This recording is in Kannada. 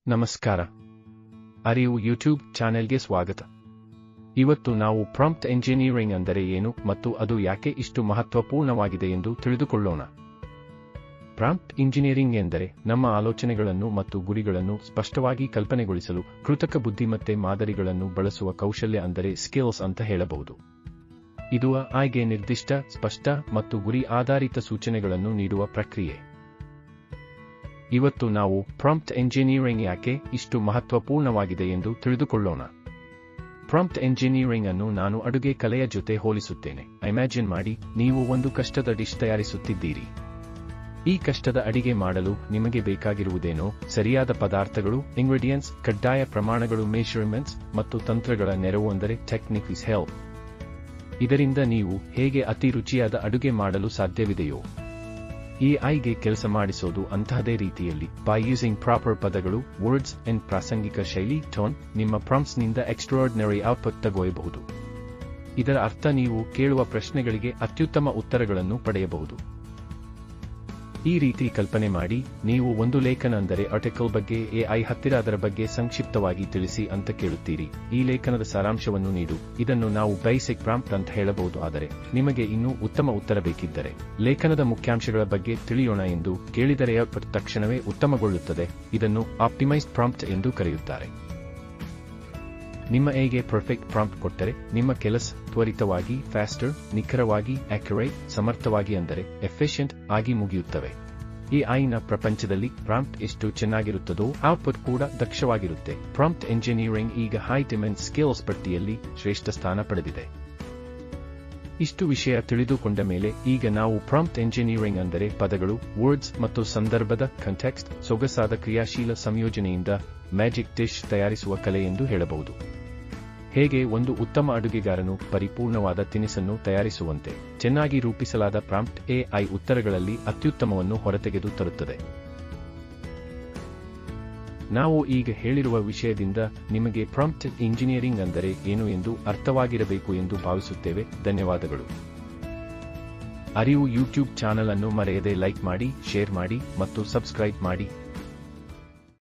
ನಮಸ್ಕಾರ. ಅರಿವು ಯೂಟ್ಯೂಬ್ ಚಾನೆಲ್ಗೆ ಸ್ವಾಗತ. ಇವತ್ತು ನಾವು ಪ್ರಾಂಪ್ಟ್ ಎಂಜಿನಿಯರಿಂಗ್ ಅಂದರೆ ಏನು ಮತ್ತು ಅದು ಯಾಕೆ ಇಷ್ಟು ಮಹತ್ವಪೂರ್ಣವಾಗಿದೆ ಎಂದು ತಿಳಿದುಕೊಳ್ಳೋಣ. ಪ್ರಾಂಪ್ಟ್ ಇಂಜಿನಿಯರಿಂಗ್ ಎಂದರೆ ನಮ್ಮ ಆಲೋಚನೆಗಳನ್ನು ಮತ್ತು ಗುರಿಗಳನ್ನು ಸ್ಪಷ್ಟವಾಗಿ ಕಲ್ಪನೆಗೊಳಿಸಲು ಕೃತಕ ಬುದ್ಧಿಮತ್ತೆ ಮಾದರಿಗಳನ್ನು ಬಳಸುವ ಕೌಶಲ್ಯ ಅಂದರೆ ಸ್ಕಿಲ್ಸ್ ಅಂತ ಹೇಳಬಹುದು. ಇದು ಆಯ್ಗೆ ನಿರ್ದಿಷ್ಟ, ಸ್ಪಷ್ಟ ಮತ್ತು ಗುರಿ ಆಧಾರಿತ ಸೂಚನೆಗಳನ್ನು ನೀಡುವ ಪ್ರಕ್ರಿಯೆ. ಇವತ್ತು ನಾವು ಪ್ರಾಂಪ್ಟ್ ಎಂಜಿನಿಯರಿಂಗ್ ಯಾಕೆ ಇಷ್ಟು ಮಹತ್ವಪೂರ್ಣವಾಗಿದೆ ಎಂದು ತಿಳಿದುಕೊಳ್ಳೋಣ. ಪ್ರಾಂಪ್ಟ್ ಎಂಜಿನಿಯರಿಂಗ್ ಅನ್ನು ನಾನು ಅಡುಗೆ ಕಲೆಯ ಜೊತೆ ಹೋಲಿಸುತ್ತೇನೆ. ಇಮ್ಯಾಜಿನ್ ಮಾಡಿ, ನೀವು ಒಂದು ಕಷ್ಟದ ಡಿಶ್ ತಯಾರಿಸುತ್ತಿದ್ದೀರಿ. ಈ ಕಷ್ಟದ ಅಡಿಗೆ ಮಾಡಲು ನಿಮಗೆ ಬೇಕಾಗಿರುವುದೇನೋ ಸರಿಯಾದ ಪದಾರ್ಥಗಳು, ಇಂಗ್ರೀಡಿಯೆಂಟ್ಸ್, ಕಡ್ಡಾಯ ಪ್ರಮಾಣಗಳು, ಮೆಷರ್ಮೆಂಟ್ಸ್ ಮತ್ತು ತಂತ್ರಗಳ ನೆರವು ಅಂದರೆ ಟೆಕ್ನಿಕ್ ಇಸ್ ಹೆಲ್ಪ್. ಇದರಿಂದ ನೀವು ಹೇಗೆ ಅತಿ ರುಚಿಯಾದ ಅಡುಗೆ ಮಾಡಲು ಸಾಧ್ಯವಿದೆಯೋ ಎಐಗೆ ಕೆಲಸ ಮಾಡಿಸೋದು ಅಂತಹದೇ ರೀತಿಯಲ್ಲಿ ಬೈ ಯೂಸಿಂಗ್ ಪ್ರಾಪರ್ ಪದಗಳು, ವರ್ಡ್ಸ್ ಅಂಡ್ ಪ್ರಾಸಂಗಿಕ ಶೈಲಿ, ಟೋನ್, ನಿಮ್ಮ ಪ್ರಾಂಪ್ಟ್ಸ್ನಿಂದ ಎಕ್ಸ್ಟ್ರಾರ್ಡಿನರಿ ಔಟ್ಪುಟ್ ತೆಗೆಯಬಹುದು. ಇದರ ಅರ್ಥ ನೀವು ಕೇಳುವ ಪ್ರಶ್ನೆಗಳಿಗೆ ಅತ್ಯುತ್ತಮ ಉತ್ತರಗಳನ್ನು ಪಡೆಯಬಹುದು. ಈ ರೀತಿ ಕಲ್ಪನೆ ಮಾಡಿ, ನೀವು ಒಂದು ಲೇಖನ ಅಂದರೆ ಆರ್ಟಿಕಲ್ ಬಗ್ಗೆ ಎಐ ಹತ್ತಿರ ಅದರ ಬಗ್ಗೆ ಸಂಕ್ಷಿಪ್ತವಾಗಿ ತಿಳಿಸಿ ಅಂತ ಕೇಳುತ್ತೀರಿ. ಈ ಲೇಖನದ ಸಾರಾಂಶವನ್ನು ನೀಡು. ಇದನ್ನು ನಾವು ಬೇಸಿಕ್ ಪ್ರಾಂಪ್ಟ್ ಅಂತ ಹೇಳಬಹುದು. ಆದರೆ ನಿಮಗೆ ಇನ್ನೂ ಉತ್ತಮ ಉತ್ತರ ಬೇಕಿದ್ದರೆ ಲೇಖನದ ಮುಖ್ಯಾಂಶಗಳ ಬಗ್ಗೆ ತಿಳಿಯೋಣ ಎಂದು ಕೇಳಿದರೆ ಔಟ್ಪುಟ್ ತಕ್ಷಣವೇ ಉತ್ತಮಗೊಳ್ಳುತ್ತದೆ. ಇದನ್ನು ಆಪ್ಟಿಮೈಸ್ಡ್ ಪ್ರಾಂಪ್ಟ್ ಎಂದು ಕರೆಯುತ್ತಾರೆ. ನಿಮ್ಮ ಎಗೆ ಪರ್ಫೆಕ್ಟ್ ಪ್ರಾಂಪ್ಟ್ ಕೊಟ್ಟರೆ ನಿಮ್ಮ ಕೆಲಸ ತ್ವರಿತವಾಗಿ, ಫಾಸ್ಟರ್, ನಿಖರವಾಗಿ, ಆಕ್ಯುರೇಟ್, ಸಮರ್ಥವಾಗಿ ಅಂದರೆ ಎಫಿಷಿಯಂಟ್ ಆಗಿ ಮುಗಿಯುತ್ತವೆ. ಎಐನ ಪ್ರಪಂಚದಲ್ಲಿ ಪ್ರಾಂಪ್ಟ್ ಎಷ್ಟು ಚೆನ್ನಾಗಿರುತ್ತದೋ ಔಟ್ಪುಟ್ ಕೂಡ ದಕ್ಷವಾಗಿರುತ್ತೆ. ಪ್ರಾಂಪ್ಟ್ ಎಂಜಿನಿಯರಿಂಗ್ ಈಗ ಹೈ ಡಿಮ್ಯಾಂಡ್ ಸ್ಕಿಲ್ಸ್ ಪಟ್ಟಿಯಲ್ಲಿ ಶ್ರೇಷ್ಠ ಸ್ಥಾನ ಪಡೆದಿದೆ. ಇಷ್ಟು ವಿಷಯ ತಿಳಿದುಕೊಂಡ ಮೇಲೆ ಈಗ ನಾವು ಪ್ರಾಂಪ್ಟ್ ಎಂಜಿನಿಯರಿಂಗ್ ಅಂದರೆ ಪದಗಳು, ವರ್ಡ್ಸ್ ಮತ್ತು ಸಂದರ್ಭದ ಕಂಟೆಕ್ಸ್ಟ್, ಸೊಗಸಾದ ಕ್ರಿಯಾಶೀಲ ಸಂಯೋಜನೆಯಿಂದ ಮ್ಯಾಜಿಕ್ ಡಿಶ್ ತಯಾರಿಸುವ ಕಲೆ ಎಂದು ಹೇಳಬಹುದು. ಹೇಗೆ ಒಂದು ಉತ್ತಮ ಅಡುಗೆಗಾರನು ಪರಿಪೂರ್ಣವಾದ ತಿನಿಸನ್ನು ತಯಾರಿಸುವಂತೆ ಚೆನ್ನಾಗಿ ರೂಪಿಸಲಾದ ಪ್ರಾಂಪ್ಟ್ ಎಐ ಉತ್ತರಗಳಲ್ಲಿ ಅತ್ಯುತ್ತಮವನ್ನು ಹೊರತೆಗೆದು ತರುತ್ತದೆ. ನಾವು ಈಗ ಹೇಳಿರುವ ವಿಷಯದಿಂದ ನಿಮಗೆ ಪ್ರಾಂಪ್ಟ್ ಇಂಜಿನಿಯರಿಂಗ್ ಅಂದರೆ ಏನು ಎಂದು ಅರ್ಥವಾಗಿರಬೇಕು ಎಂದು ಭಾವಿಸುತ್ತೇವೆ. ಧನ್ಯವಾದಗಳು. ಅರಿವು ಯೂಟ್ಯೂಬ್ ಚಾನಲ್ ಅನ್ನು ಮರೆಯದೆ ಲೈಕ್ ಮಾಡಿ, ಶೇರ್ ಮಾಡಿ ಮತ್ತು ಸಬ್ಸ್ಕ್ರೈಬ್ ಮಾಡಿ.